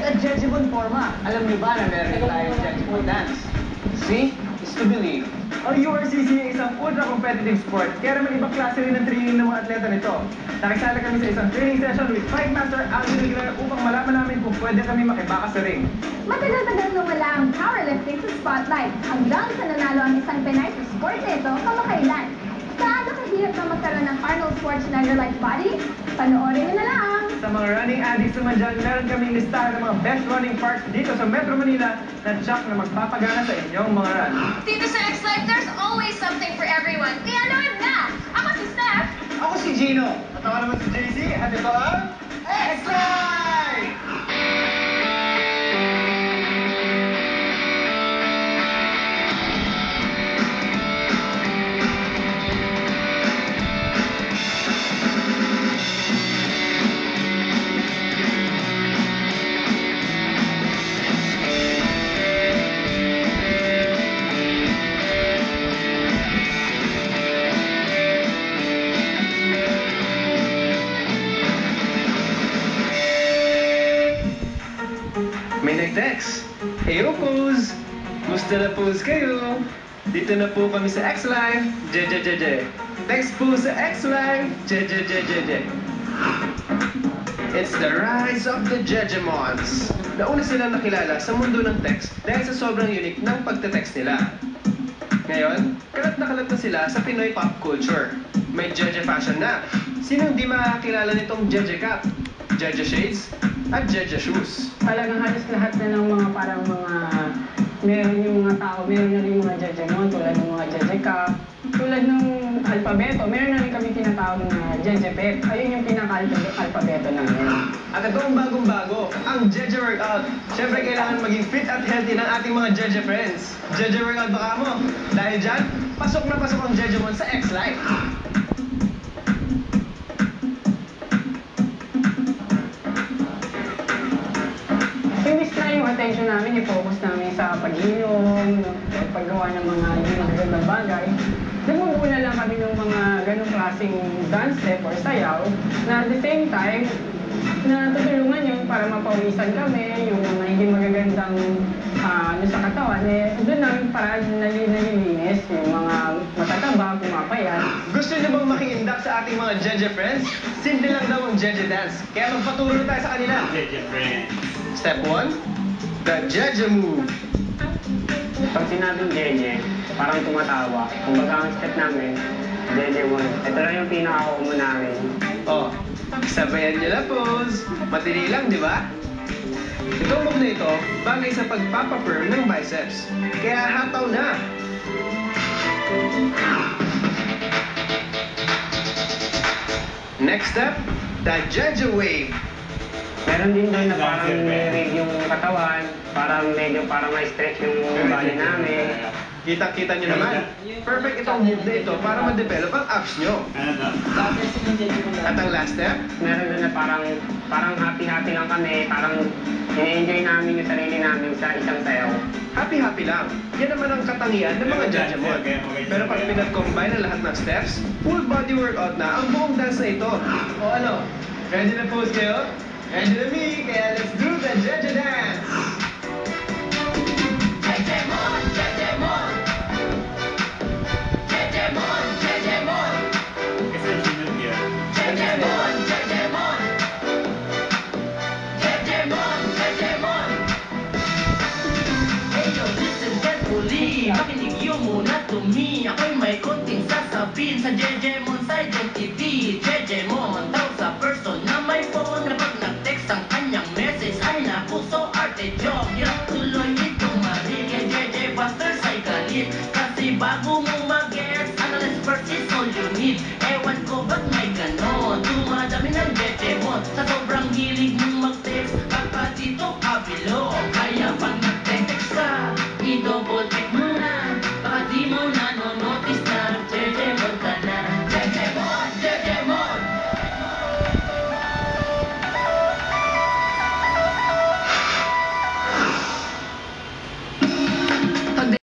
a Jejemon forma. Alam niyo ba na meron tayong Jejemon dance? See? Is to believe. Ang URCC ay isang ultra-competitive sport, kaya naman ibang klase rin ng training ng mga atleta nito. Nakisala kami sa isang training session with Fight Master Alvin Aguilar upang malaman namin kung pwede kami makibaka sa ring. Matagal-tagal na wala ang powerlifting sa spotlight hanggang sa nanalo ang isang Pinay sa sport na ito kamakailan. Gaano kahirap na magkaroon ng Arnold Schwarzenegger-like body? Panoorin niyo na lang! Sa mga running addicts naman dyan, meron kaming listahan ng mga best running parks dito sa Metro Manila na tsak na magpapagana sa inyong mga run. Dito sa X-Life, there's always something for everyone. Kaya load na! Ako si Steph! Ako si Gino. At ako naman si JC, at ito ang X-Life! May nag-text. Heyo, pose! Gusto na pose kayo? Dito na po kami sa X-Life. Jejejeje. Text po sa X-Life. Jejejeje. It's the rise of the Jejemons. Nauna silang nakilala sa mundo ng text dahil sa sobrang unique ng pagte-text nila. Ngayon, kalat na sila sa Pinoy pop culture. May Jeje fashion na. Sinong di makakilala nitong Jeje cap, Jeje shades, at Jeje shoes? Talagang halos lahat na ng mga parang mga meron yung mga tao, meron na rin mga Jejemon tulad ng mga Jeje Cup, tulad ng alpabeto, meron na rin kami tinatawag na Jeje Pet. Ayun yung pinaka-alpabeto namin. At ito ang bagong-bago, ang Jeje Workout. Siyempre kailangan maging fit at healthy ng ating mga Jeje friends. Jeje Workout baka mo. Dahil dyan, pasok na pasok ang Jejemon sa X-Life. Imbis na yung attention namin, i-focus namin sa pag-inom, paggawa ng mga hindi magagandang bagay. Nagbubuo na lang kami ng mga ganong klaseng dance step or sayaw na at the same time, na tutulungan yun para mapawisan kami, yung mga hindi magagandang sa katawan, doon namin para nalilinis, yung mga matataba, pumapayat. Gusto niyo bang makiindak sa ating mga Jeje friends? Simple lang daw ang Jeje dance. Kaya magpaturo na tayo sa kanila. Jeje friends. Step 1, the Jeje move. Pag sinabing Jeje, parang tumatawa. Kumbaga ang step namin, Jejemon. Ito lang yung pinaka-common namin. Oh, sabayan niyo na pose. Madali lang, di ba? Itong move na ito, bagay sa pagpapafirm ng biceps. Kaya hataw na! Next step, the Jeje wave. Meron din doon na parang nire-rave yung katawan, parang medyo parang ma-stretch yung body namin. Kita-kita niyo naman. Perfect itong move na ito para ma-develop ang abs nyo. At ang last step, Meron doon na parang happy-happy lang kami, parang ine-enjoy namin yung sarili namin sa isang sayaw. happy-happy lang. Yan naman ang katangian ng mga Jejemon. Pero pag pinag-combine ang lahat ng steps, full body workout na ang buong dance na ito. O ano, ready na pose kayo? Ready na me, kaya let's do the Jeje dance! Jejemon, Jejemon! Jejemon, Jejemon! Kasi sinunod yan. Jejemon, Jejemon! Jejemon, Jejemon! Hey yo, listen carefully. Makinig yun muna to me. Ako'y may konting sasabihin sa Jejemon sa identity. Jejemon, tawag sa person na may phone na pag nag-text ang kanyang message ay napuso arte job. Hirap tuloy itong marinig. Jeje Busters ay galit kasi bago mo mag-guess, analyze first is all you need. Ewan ko ba't may ganon, dumadami ng Jejemon. Sa sobrang hilig mong mag-text, baka dito ka bilog.